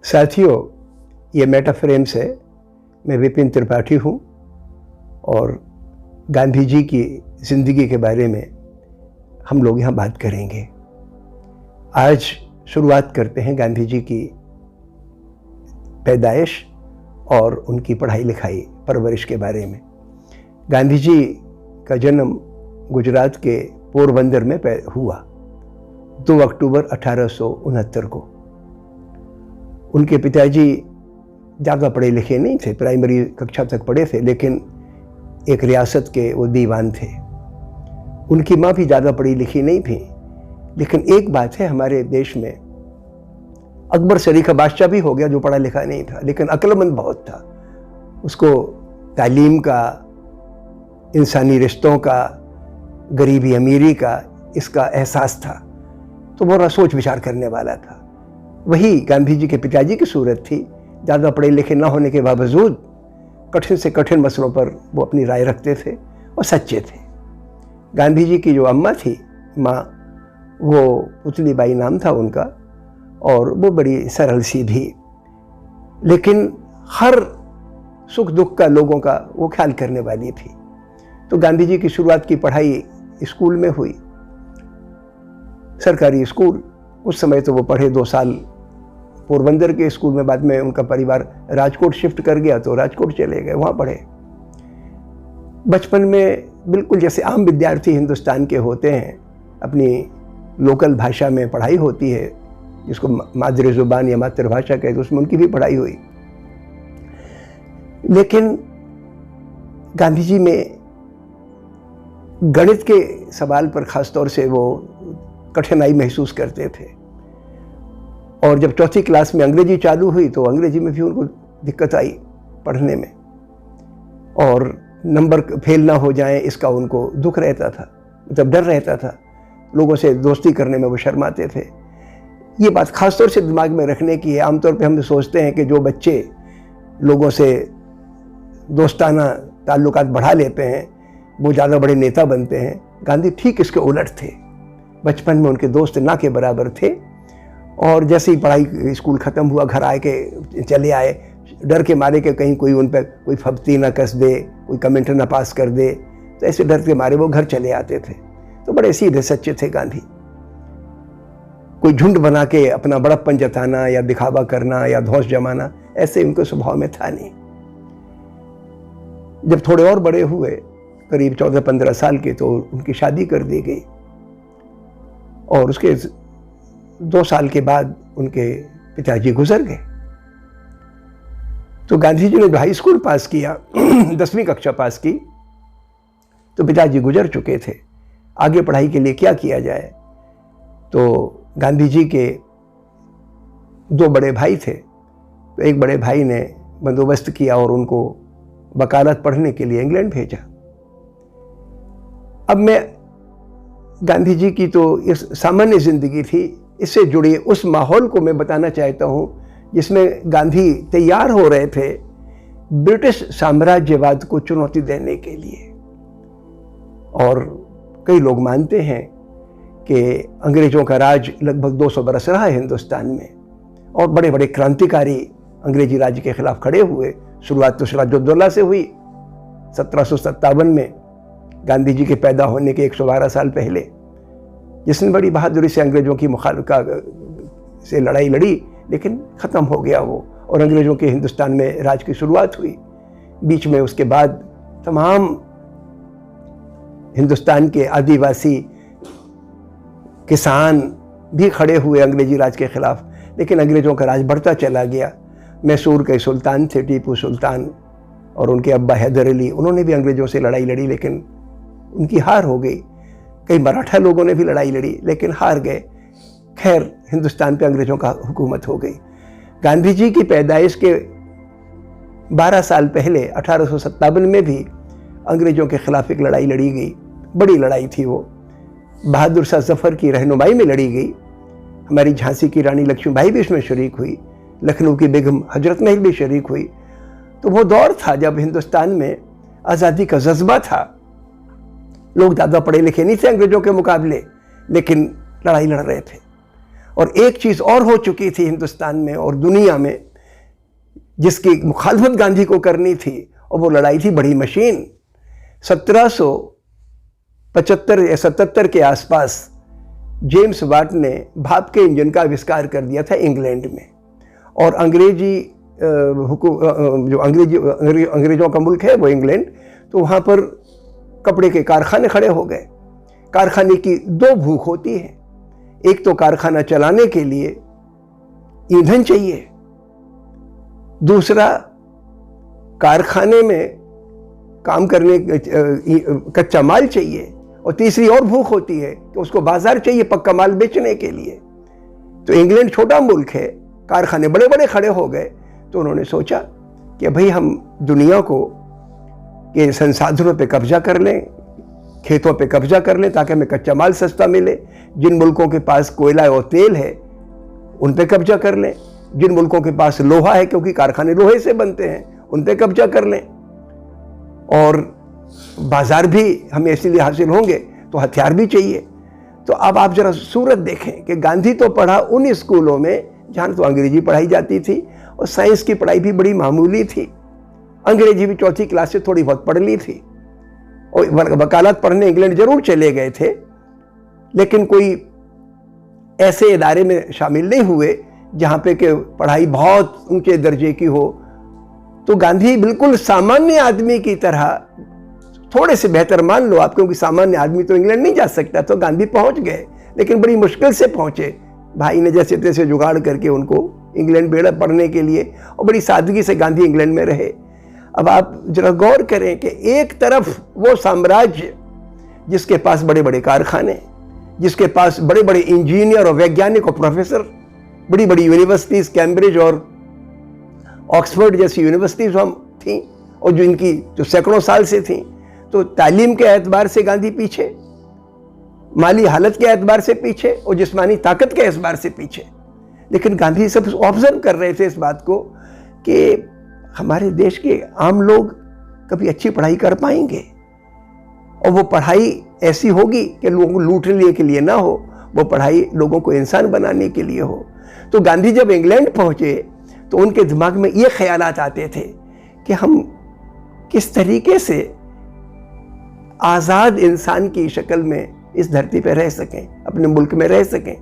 साथियों, ये मेटाफ्रेम्स है। मैं विपिन त्रिपाठी हूँ और गांधी जी की ज़िंदगी के बारे में हम लोग यहाँ बात करेंगे। आज शुरुआत करते हैं गांधी जी की पैदाइश और उनकी पढ़ाई लिखाई परवरिश के बारे में। गांधी जी का जन्म गुजरात के पोरबंदर में हुआ 2 अक्टूबर 1869 को। उनके पिताजी ज़्यादा पढ़े लिखे नहीं थे, प्राइमरी कक्षा तक पढ़े थे, लेकिन एक रियासत के वो दीवान थे। उनकी माँ भी ज़्यादा पढ़ी लिखी नहीं थी, लेकिन एक बात है, हमारे देश में अकबर सरी का बादशाह भी हो गया जो पढ़ा लिखा नहीं था, लेकिन अक्लमंद बहुत था। उसको तालीम का, इंसानी रिश्तों का, गरीबी अमीरी का, इसका एहसास था, तो वो सोच विचार करने वाला था। वही गांधी जी के पिताजी की सूरत थी। ज़्यादा पढ़े लिखे ना होने के बावजूद कठिन से कठिन मसलों पर वो अपनी राय रखते थे और सच्चे थे। गांधी जी की जो अम्मा थी, माँ, वो पुतली बाई नाम था उनका, और वो बड़ी सरल सीधी, लेकिन हर सुख दुख का, लोगों का वो ख्याल करने वाली थी। तो गांधी जी की शुरुआत की पढ़ाई स्कूल में हुई, सरकारी स्कूल। उस समय तो वो पढ़े 2 साल पोरबंदर के स्कूल में। बाद में उनका परिवार राजकोट शिफ्ट कर गया तो राजकोट चले गए, वहाँ पढ़े। बचपन में बिल्कुल जैसे आम विद्यार्थी हिंदुस्तान के होते हैं, अपनी लोकल भाषा में पढ़ाई होती है, जिसको मादरी ज़ुबान या मातृभाषा कहते हैं, उसमें उनकी भी पढ़ाई हुई। लेकिन गांधी जी में गणित के सवाल पर ख़ास तौर से वो कठिनाई महसूस करते थे, और जब 4th क्लास में अंग्रेजी चालू हुई तो अंग्रेजी में भी उनको दिक्कत आई पढ़ने में, और नंबर फेल ना हो जाएं इसका उनको दुख रहता था, मतलब डर रहता था। लोगों से दोस्ती करने में वो शर्माते थे। ये बात ख़ास तौर से दिमाग में रखने की है। आमतौर पे हम सोचते हैं कि जो बच्चे लोगों से दोस्ताना ताल्लुकात बढ़ा लेते हैं वो ज़्यादा बड़े नेता बनते हैं। गांधी ठीक इसके उलट थे। बचपन में उनके दोस्त ना के बराबर थे, और जैसे ही पढ़ाई स्कूल ख़त्म हुआ, घर आए के चले आए, डर के मारे कि कहीं कोई उन पर कोई फब्ती ना कस दे, कोई कमेंट ना पास कर दे, तो ऐसे डर के मारे वो घर चले आते थे। तो बड़े सीधे सच्चे थे गांधी। कोई झुंड बना के अपना बड़प्पन जताना या दिखावा करना या धौंस जमाना, ऐसे उनके स्वभाव में था नहीं। जब थोड़े और बड़े हुए, करीब 14-15 साल के, तो उनकी शादी कर दी गई, और उसके 2 साल के बाद उनके पिताजी गुजर गए। तो गांधी जी ने जो हाई स्कूल पास किया, 10वीं कक्षा पास की, तो पिताजी गुजर चुके थे। आगे पढ़ाई के लिए क्या किया जाए? तो गांधी जी के 2 बड़े भाई थे, तो एक बड़े भाई ने बंदोबस्त किया और उनको वकालत पढ़ने के लिए इंग्लैंड भेजा। अब मैं गांधी जी की तो इस सामान्य ज़िंदगी थी, इससे जुड़े उस माहौल को मैं बताना चाहता हूँ जिसमें गांधी तैयार हो रहे थे ब्रिटिश साम्राज्यवाद को चुनौती देने के लिए। और कई लोग मानते हैं कि अंग्रेज़ों का राज लगभग 200 बरस रहा है हिंदुस्तान में, और बड़े बड़े क्रांतिकारी अंग्रेजी राज के खिलाफ खड़े हुए। शुरुआत तो सिराजुद्दौला से हुई 1757 में, गांधी जी के पैदा होने के 112 साल पहले, जिसने बड़ी बहादुरी से अंग्रेज़ों की मुखालफा से लड़ाई लड़ी, लेकिन ख़त्म हो गया वो, और अंग्रेज़ों के हिंदुस्तान में राज की शुरुआत हुई। बीच में उसके बाद तमाम हिंदुस्तान के आदिवासी किसान भी खड़े हुए अंग्रेजी राज के ख़िलाफ़, लेकिन अंग्रेज़ों का राज बढ़ता चला गया। मैसूर के सुल्तान थे टीपू सुल्तान, और उनके अब्बा हैदर अली, उन्होंने भी अंग्रेज़ों से लड़ाई लड़ी, लेकिन उनकी हार हो गई। कई मराठा लोगों ने भी लड़ाई लड़ी, लेकिन हार गए। खैर, हिंदुस्तान पे अंग्रेज़ों का हुकूमत हो गई। गांधी जी की पैदाइश के 12 साल पहले 1857 में भी अंग्रेज़ों के ख़िलाफ़ एक लड़ाई लड़ी गई। बड़ी लड़ाई थी वो, बहादुर शाह जफ़र की रहनुमाई में लड़ी गई। हमारी झांसी की रानी लक्ष्मीबाई भी इसमें शरीक हुई, लखनऊ की बेगम हजरत महल भी शरीक हुई। तो वो दौर था जब हिंदुस्तान में आज़ादी का जज्बा था। लोग ज़्यादा पढ़े लिखे नहीं थे अंग्रेज़ों के मुकाबले, लेकिन लड़ाई लड़ रहे थे। और एक चीज़ और हो चुकी थी हिंदुस्तान में और दुनिया में, जिसकी मुखालफत गांधी को करनी थी, और वो लड़ाई थी बड़ी मशीन। 1775 या 77 के आसपास जेम्स वाट ने भाप के इंजन का आविष्कार कर दिया था इंग्लैंड में, और अंग्रेजों का मुल्क है वो इंग्लैंड, तो वहाँ पर कपड़े के कारखाने खड़े हो गए। कारखाने की दो भूख होती है, एक तो कारखाना चलाने के लिए ईंधन चाहिए, दूसरा कारखाने में काम करने कच्चा माल चाहिए, और तीसरी और भूख होती है कि उसको बाजार चाहिए पक्का माल बेचने के लिए। तो इंग्लैंड छोटा मुल्क है, कारखाने बड़े बड़े खड़े हो गए, तो उन्होंने सोचा कि भाई हम दुनिया को के संसाधनों पे कब्जा कर लें, खेतों पे कब्जा कर लें ताकि हमें कच्चा माल सस्ता मिले। जिन मुल्कों के पास कोयला और तेल है उन पे कब्जा कर लें, जिन मुल्कों के पास लोहा है क्योंकि कारखाने लोहे से बनते हैं उन पे कब्जा कर लें, और बाजार भी हमें इसीलिए हासिल होंगे तो हथियार भी चाहिए। तो अब आप जरा सूरत देखें कि गांधी तो पढ़ा उन स्कूलों में जहाँ तो अंग्रेजी पढ़ाई जाती थी, और साइंस की पढ़ाई भी बड़ी मामूली थी। अंग्रेजी भी चौथी क्लास से थोड़ी बहुत पढ़ ली थी, और वकालत पढ़ने इंग्लैंड जरूर चले गए थे, लेकिन कोई ऐसे इदारे में शामिल नहीं हुए जहाँ पे कि पढ़ाई बहुत ऊंचे दर्जे की हो। तो गांधी बिल्कुल सामान्य आदमी की तरह, थोड़े से बेहतर मान लो आप, क्योंकि सामान्य आदमी तो इंग्लैंड नहीं जा सकता, तो गांधी पहुंच गए, लेकिन बड़ी मुश्किल से पहुंचे। भाई ने जैसे तैसे जुगाड़ करके उनको इंग्लैंड भेजा पढ़ने के लिए, और बड़ी सादगी से गांधी इंग्लैंड में रहे। अब आप जरा गौर करें कि एक तरफ वो साम्राज्य जिसके पास बड़े बड़े कारखाने, जिसके पास बड़े बड़े इंजीनियर और वैज्ञानिक और प्रोफेसर, बड़ी बड़ी यूनिवर्सिटीज, कैम्ब्रिज और ऑक्सफोर्ड जैसी यूनिवर्सिटीज हम थी, और जो सैकड़ों साल से थी, तो तालीम के एतबार से गांधी पीछे, माली हालत के एतबार से पीछे, और जिस्मानी ताकत के एतबार से पीछे। लेकिन गांधी सब ऑब्जर्व कर रहे थे इस बात को कि हमारे देश के आम लोग कभी अच्छी पढ़ाई कर पाएंगे, और वो पढ़ाई ऐसी होगी कि लोगों को लूटने के लिए ना हो, वो पढ़ाई लोगों को इंसान बनाने के लिए हो। तो गांधी जब इंग्लैंड पहुंचे तो उनके दिमाग में ये ख्यालात आते थे कि हम किस तरीके से आज़ाद इंसान की शक्ल में इस धरती पर रह सकें, अपने मुल्क में रह सकें,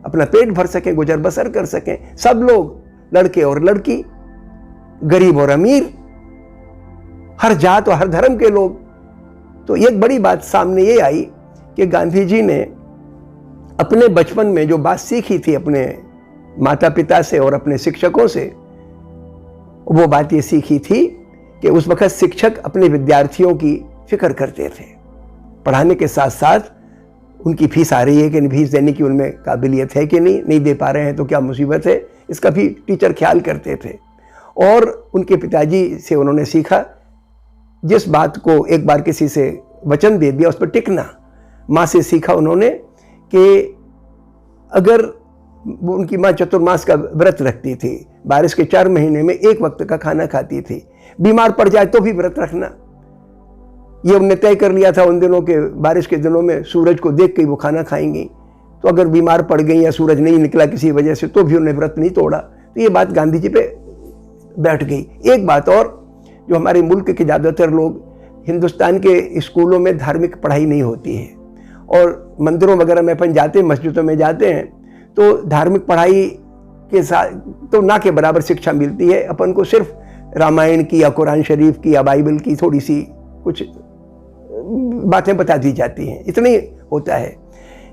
अपना पेट भर सकें, गुजर बसर कर सकें, सब लोग, लड़के और लड़की, गरीब और अमीर, हर जात और हर धर्म के लोग। तो एक बड़ी बात सामने ये आई कि गांधी जी ने अपने बचपन में जो बात सीखी थी अपने माता पिता से और अपने शिक्षकों से, वो बात ये सीखी थी कि उस वक्त शिक्षक अपने विद्यार्थियों की फिक्र करते थे, पढ़ाने के साथ साथ उनकी फीस आ रही है कि नहीं, फीस देने की उनमें काबिलियत है कि नहीं दे पा रहे हैं तो क्या मुसीबत है, इसका भी टीचर ख्याल करते थे। और उनके पिताजी से उन्होंने सीखा, जिस बात को एक बार किसी से वचन दे दिया उस पर टिकना। माँ से सीखा उन्होंने कि अगर उनकी माँ चतुर्मास का व्रत रखती थी, बारिश के 4 महीने में एक वक्त का खाना खाती थी, बीमार पड़ जाए तो भी व्रत रखना। ये उन्होंने तय कर लिया था उन दिनों के, बारिश के दिनों में सूरज को देख के वो खाना खाएंगी, तो अगर बीमार पड़ गई या सूरज नहीं निकला किसी वजह से तो भी उन्होंने व्रत नहीं तोड़ा। तो ये बात गांधी जी पे बैठ गई। एक बात और, जो हमारे मुल्क के ज़्यादातर लोग, हिंदुस्तान के स्कूलों में धार्मिक पढ़ाई नहीं होती है, और मंदिरों वगैरह में अपन जाते हैं, मस्जिदों में जाते हैं, तो धार्मिक पढ़ाई के साथ तो ना के बराबर शिक्षा मिलती है। अपन को सिर्फ रामायण की या कुरान शरीफ की या बाइबल की थोड़ी सी कुछ बातें बता दी जाती हैं, इतना ही होता है।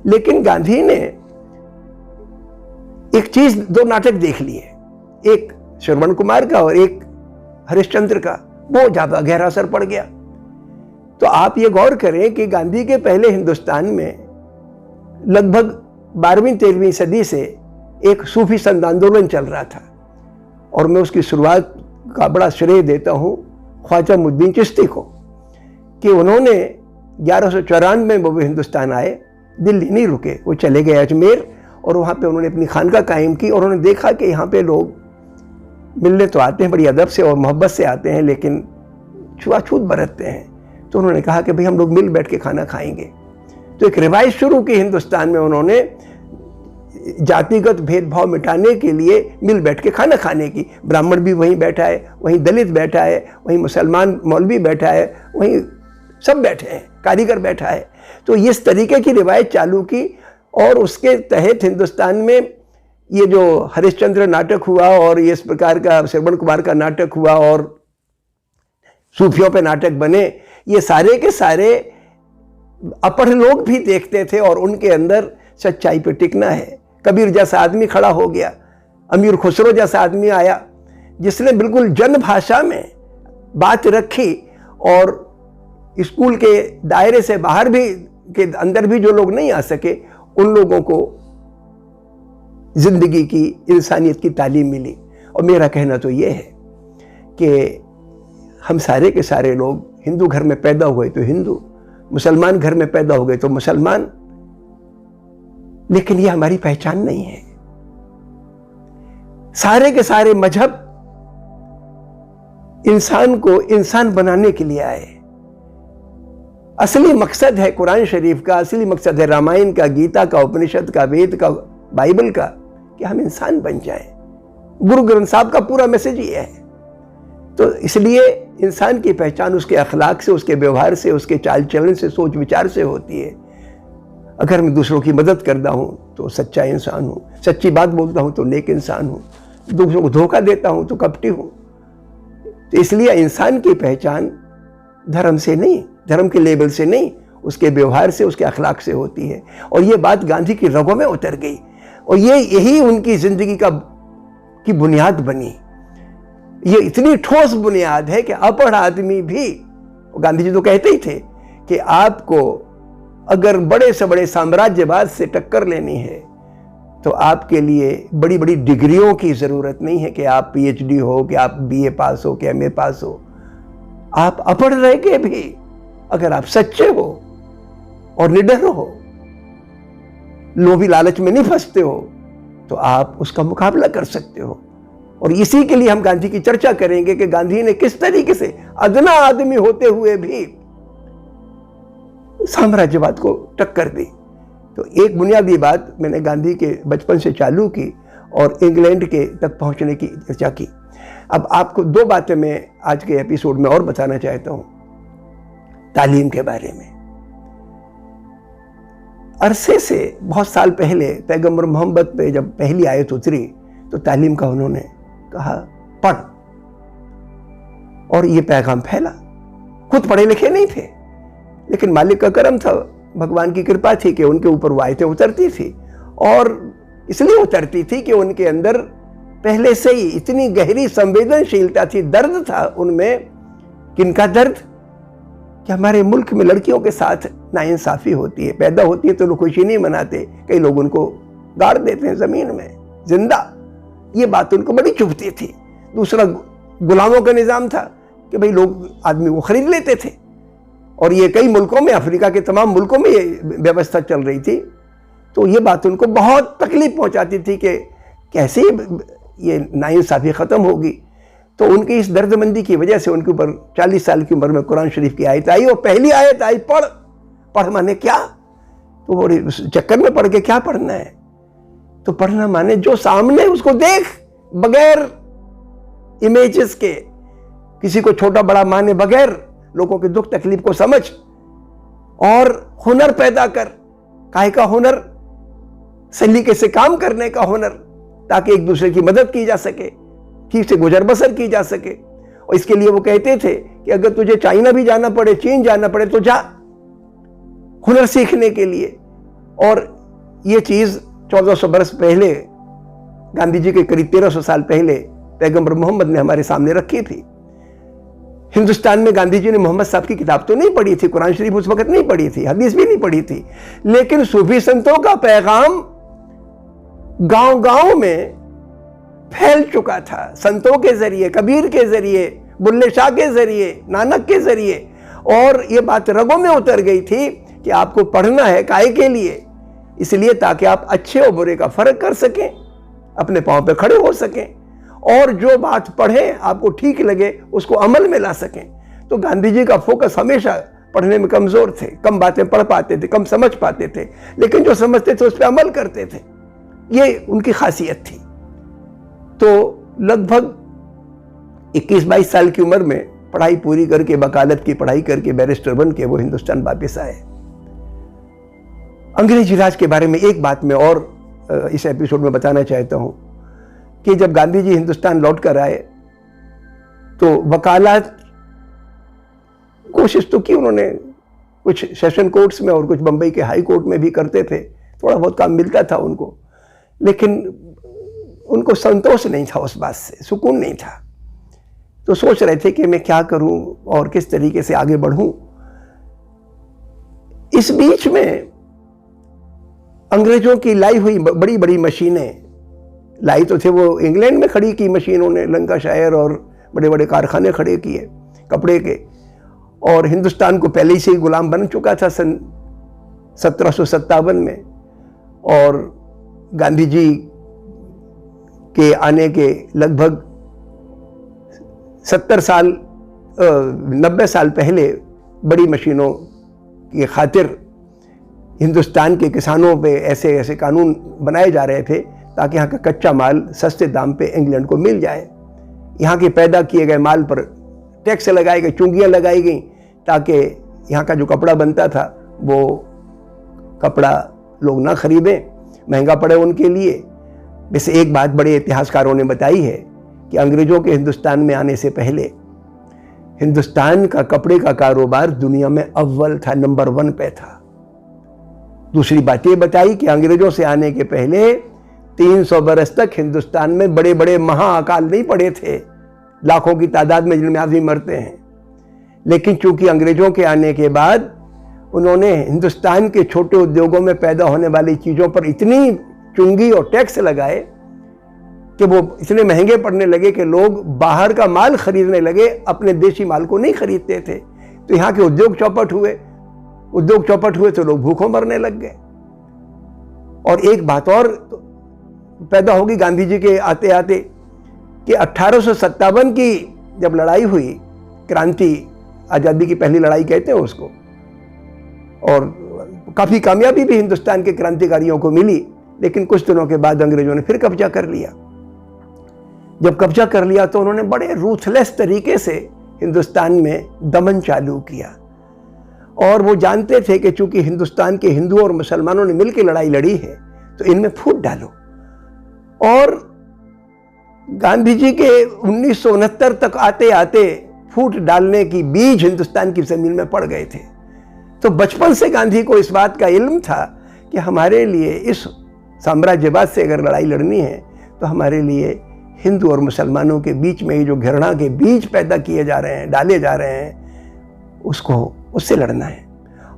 लेकिन गांधी ने एक चीज, 2 नाटक देख लिए, एक श्रवण कुमार का और एक हरिश्चंद्र का, बहुत ज्यादा गहरा असर पड़ गया। तो आप ये गौर करें कि गांधी के पहले हिंदुस्तान में लगभग 12वीं-13वीं सदी से एक सूफी संत आंदोलन चल रहा था, और मैं उसकी शुरुआत का बड़ा श्रेय देता हूँ ख्वाजा मुद्दीन चिश्ती को, कि उन्होंने 1194 में वो हिंदुस्तान आए, दिल्ली नहीं रुके, वो चले गए अजमेर, और वहाँ पे उन्होंने अपनी खानका कायम की, और उन्होंने देखा कि यहाँ पे लोग मिलने तो आते हैं, बड़ी अदब से और मोहब्बत से आते हैं, लेकिन छुआछूत बरतते हैं। तो उन्होंने कहा कि भाई हम लोग मिल बैठ के खाना खाएंगे। तो एक रिवायत शुरू की हिंदुस्तान में उन्होंने, जातिगत भेदभाव मिटाने के लिए मिल बैठ के खाना खाने की। ब्राह्मण भी वहीं बैठा है, वहीं दलित बैठा है, वहीं मुसलमान मौलवी बैठा है, वहीं सब बैठे हैं, कारीगर बैठा है। तो इस तरीके की रिवायत चालू की और उसके तहत हिंदुस्तान में ये जो हरिश्चंद्र नाटक हुआ और ये इस प्रकार का श्रवण कुमार का नाटक हुआ और सूफियों पे नाटक बने, ये सारे के सारे अपढ़ लोग भी देखते थे और उनके अंदर सच्चाई पे टिकना है। कबीर जैसा आदमी खड़ा हो गया, अमीर खुसरो जैसा आदमी आया जिसने बिल्कुल जन भाषा में बात रखी और स्कूल के दायरे से बाहर भी के अंदर भी जो लोग नहीं आ सके उन लोगों को जिंदगी की, इंसानियत की तालीम मिली। और मेरा कहना तो ये है कि हम सारे के सारे लोग हिंदू घर में पैदा हुए तो हिंदू, मुसलमान घर में पैदा हो गए तो मुसलमान, लेकिन ये हमारी पहचान नहीं है। सारे के सारे मजहब इंसान को इंसान बनाने के लिए आए। असली मकसद है कुरान शरीफ का, असली मकसद है रामायण का, गीता का, उपनिषद का, वेद का, बाइबल का, कि हम इंसान बन जाएं। गुरु ग्रंथ साहब का पूरा मैसेज ये है। तो इसलिए इंसान की पहचान उसके अखलाक से, उसके व्यवहार से, उसके चाल चलन से, सोच विचार से होती है। अगर मैं दूसरों की मदद करता हूँ तो सच्चा इंसान हूँ, सच्ची बात बोलता हूँ तो नेक इंसान हूँ, दूसरों को धोखा देता हूँ तो कपटी हूँ। तो इसलिए इंसान की पहचान धर्म से नहीं, धर्म के लेबल से नहीं, उसके व्यवहार से, उसके अखलाक से होती है। और ये बात गांधी की रगों में उतर गई और यही उनकी जिंदगी की बुनियाद बनी। ये इतनी ठोस बुनियाद है कि अपढ़ आदमी भी, गांधी जी तो कहते ही थे कि आपको अगर बड़े से बड़े साम्राज्यवाद से टक्कर लेनी है तो आपके लिए बड़ी बड़ी डिग्रियों की जरूरत नहीं है कि आप पीएचडी हो, कि आप बीए पास हो, कि एमए पास हो। आप अपढ़ रह के भी अगर आप सच्चे हो और निडर हो, लोभी लालच में नहीं फंसते हो, तो आप उसका मुकाबला कर सकते हो। और इसी के लिए हम गांधी की चर्चा करेंगे कि गांधी ने किस तरीके से अदना आदमी होते हुए भी साम्राज्यवाद को टक्कर दी। तो एक बुनियादी बात मैंने गांधी के बचपन से चालू की और इंग्लैंड के तक पहुंचने की चर्चा की। अब आपको दो बातें मैं आज के एपिसोड में और बताना चाहता हूं तालीम के बारे में। अरसे से बहुत साल पहले पैगंबर मोहम्मद पे जब पहली आयत उतरी तो तालीम का उन्होंने कहा पढ़, और ये पैगाम फैला। खुद पढ़े लिखे नहीं थे, लेकिन मालिक का करम था, भगवान की कृपा थी कि उनके ऊपर वो आयतें उतरती थी और इसलिए उतरती थी कि उनके अंदर पहले से ही इतनी गहरी संवेदनशीलता थी, दर्द था उनमें। किनका दर्द? कि हमारे मुल्क में लड़कियों के साथ नाइंसाफी होती है, पैदा होती है तो लोग खुशी नहीं मनाते, कई लोग उनको गाड़ देते हैं जमीन में जिंदा। ये बात उनको बड़ी चुभती थी। दूसरा गुलामों का निजाम था कि भाई लोग आदमी को खरीद लेते थे, और ये कई मुल्कों में, अफ्रीका के तमाम मुल्कों में ये व्यवस्था चल रही थी। तो ये बात उनको बहुत तकलीफ पहुंचाती थी कि कैसे ये नाइंसाफी ख़त्म होगी। तो उनकी इस दर्दमंदी की वजह से उनके ऊपर 40 साल की उम्र में कुरान शरीफ की आयत आई, और पहली आयत आई पढ़। पढ़ माने क्या? तो वो चक्कर में पढ़ के क्या पढ़ना है? तो पढ़ना माने जो सामने उसको देख, बगैर इमेजेस के, किसी को छोटा बड़ा माने बगैर, लोगों के दुख तकलीफ को समझ और हुनर पैदा कर। काहे का हुनर? सलीके से काम करने का हुनर, ताकि एक दूसरे की मदद की जा सके, ठीक से गुजर बसर की जा सके। और इसके लिए वो कहते थे कि अगर तुझे चाइना भी जाना पड़े, चीन जाना पड़े, तो जा हुनर सीखने के लिए। और ये चीज 1400 बरस पहले, गांधी जी के करीब 1300 साल पहले पैगंबर मोहम्मद ने हमारे सामने रखी थी। हिंदुस्तान में गांधी जी ने मोहम्मद साहब की किताब तो नहीं पढ़ी थी, कुरान शरीफ उस वक्त नहीं पढ़ी थी, हदीस भी नहीं पढ़ी थी, लेकिन सूफी संतों का पैगाम गांव-गांव में फैल चुका था। संतों के जरिए, कबीर के जरिए, बुल्ले शाह के जरिए, नानक के जरिए। और ये बात रगों में उतर गई थी कि आपको पढ़ना है काहे के लिए? इसलिए ताकि आप अच्छे और बुरे का फर्क कर सकें, अपने पांव पे खड़े हो सकें, और जो बात पढ़ें आपको ठीक लगे उसको अमल में ला सकें। तो गांधी जी का फोकस हमेशा पढ़ने में कमजोर थे, कम बातें पढ़ पाते थे, कम समझ पाते थे, लेकिन जो समझते थे उस पर अमल करते थे। ये उनकी खासियत थी। तो लगभग 21-22 साल की उम्र में पढ़ाई पूरी करके, वकालत की पढ़ाई करके, बैरिस्टर बन के वो हिंदुस्तान वापस आए। अंग्रेजी राज के बारे में एक बात मैं और इस एपिसोड में बताना चाहता हूं कि जब गांधी जी हिंदुस्तान लौट कर आए तो वकालत कोशिश तो की उन्होंने, कुछ सेशन कोर्ट्स में और कुछ बंबई के हाई कोर्ट में भी करते थे, थोड़ा बहुत काम मिलता था उनको, लेकिन उनको संतोष नहीं था उस बात से, सुकून नहीं था। तो सोच रहे थे कि मैं क्या करूं और किस तरीके से आगे बढ़ूं। इस बीच में अंग्रेजों की लाई हुई बड़ी बड़ी मशीनें, लाई तो थे वो इंग्लैंड में खड़ी की मशीनों ने, लंकाशायर और बड़े बड़े कारखाने खड़े किए कपड़े के, और हिंदुस्तान को पहले से ही गुलाम बन चुका था सन 1757 में। और गांधी जी के आने के लगभग 90 साल पहले बड़ी मशीनों की खातिर हिंदुस्तान के किसानों पे ऐसे ऐसे कानून बनाए जा रहे थे ताकि यहाँ का कच्चा माल सस्ते दाम पे इंग्लैंड को मिल जाए। यहाँ के पैदा किए गए माल पर टैक्स लगाए गए, चुंगियाँ लगाई गई ताकि यहाँ का जो कपड़ा बनता था वो कपड़ा लोग ना खरीदें, महंगा पड़े उनके लिए। वैसे एक बात बड़े इतिहासकारों ने बताई है कि अंग्रेजों के हिंदुस्तान में आने से पहले हिंदुस्तान का कपड़े का कारोबार दुनिया में अव्वल था, नंबर 1 पे था। दूसरी बात ये बताई कि अंग्रेजों से आने के पहले 300 बरस तक हिंदुस्तान में बड़े बड़े महाअकाल नहीं पड़े थे, लाखों की तादाद में जिनमें आदमी मरते हैं। लेकिन चूंकि अंग्रेजों के आने के बाद उन्होंने हिंदुस्तान के छोटे उद्योगों में पैदा होने वाली चीज़ों पर इतनी चुंगी और टैक्स लगाए कि वो इतने महंगे पड़ने लगे कि लोग बाहर का माल खरीदने लगे, अपने देशी माल को नहीं खरीदते थे। तो यहाँ के उद्योग चौपट हुए तो लोग भूखों मरने लग गए। और एक बात और पैदा होगी गांधी जी के आते आते कि 1857 की जब लड़ाई हुई, क्रांति, आज़ादी की पहली लड़ाई कहते हैं उसको, और काफ़ी कामयाबी भी हिंदुस्तान के क्रांतिकारियों को मिली, लेकिन कुछ दिनों के बाद अंग्रेजों ने फिर कब्जा कर लिया। जब कब्जा कर लिया तो उन्होंने बड़े रूथलेस तरीके से हिंदुस्तान में दमन चालू किया। और वो जानते थे कि चूंकि हिंदुस्तान के हिंदुओं और मुसलमानों ने मिलकर लड़ाई लड़ी है तो इनमें फूट डालो। और गांधी जी के 1969 तक आते आते फूट डालने की बीज हिंदुस्तान की जमीन में पड़ गए थे। तो बचपन से गांधी को इस बात का इल्म था कि हमारे लिए इस साम्राज्यवाद से अगर लड़ाई लड़नी है तो हमारे लिए हिंदू और मुसलमानों के बीच में ये जो घृणा के बीज पैदा किए जा रहे हैं, डाले जा रहे हैं, उससे लड़ना है।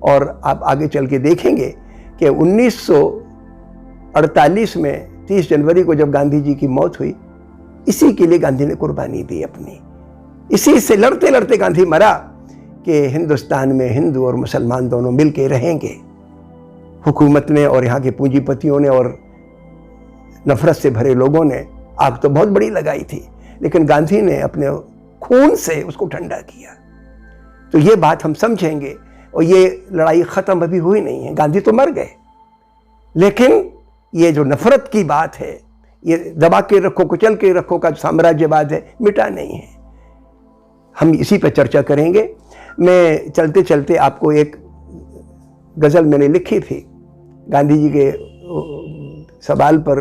और आप आगे चल के देखेंगे कि 1948 में 30 जनवरी को जब गांधी जी की मौत हुई, इसी के लिए गांधी ने कुर्बानी दी अपनी। इसी से लड़ते लड़ते गांधी मरा कि हिंदुस्तान में हिंदू और मुसलमान दोनों मिल के रहेंगे। हुकूमत ने और यहाँ के पूंजीपतियों ने और नफरत से भरे लोगों ने आग तो बहुत बड़ी लगाई थी, लेकिन गांधी ने अपने खून से उसको ठंडा किया। तो ये बात हम समझेंगे। और ये लड़ाई ख़त्म अभी हुई नहीं है, गांधी तो मर गए, लेकिन ये जो नफरत की बात है, ये दबा के रखो, कुचल के रखो का साम्राज्यवाद है, मिटा नहीं है। हम इसी पर चर्चा करेंगे। मैं चलते चलते आपको एक गज़ल मैंने लिखी थी गांधी जी के सवाल पर।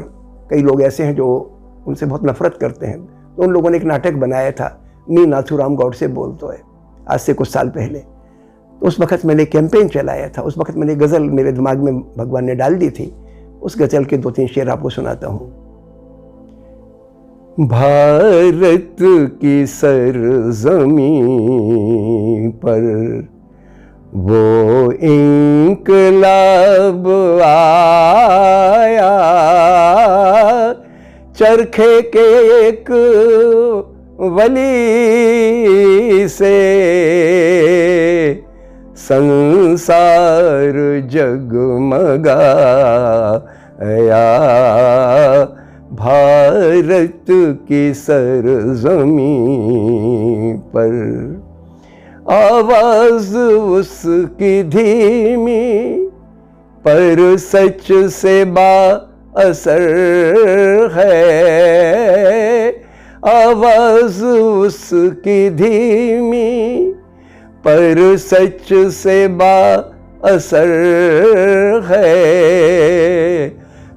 कई लोग ऐसे हैं जो उनसे बहुत नफरत करते हैं, तो उन लोगों ने एक नाटक बनाया था, मी नाथूराम गौडसे बोलतो है, आज से कुछ साल पहले। तो उस वक़्त मैंने कैंपेन चलाया था। उस वक़्त मैंने गज़ल मेरे दिमाग में भगवान ने डाल दी थी। उस गज़ल के 2-3 शेर आपको सुनाता हूँ। भारत की सरज़मीं पर वो इंकलाब आया, चरखे के एक वली से संसार जगमगाया। भारत की सरज़मीं पर आवाज़ उसकी धीमी, पर सच से असर है, आवाज उसकी धीमी पर सच से असर है।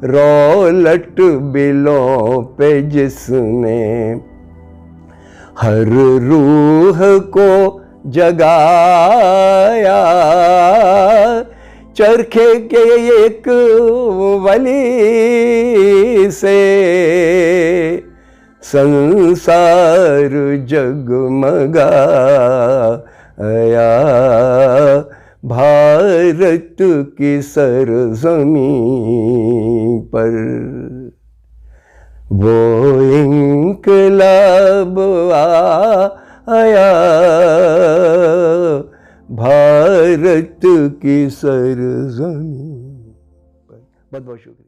रौलट बिलों पे जिसने हर रूह को जगाया, चरखे के एक वली से संसार जगमगाया। भारत की सरज़मीं पर वो इंकलाब आया, भारत की सरज़मीं पर। बहुत बहुत शुक्रिया।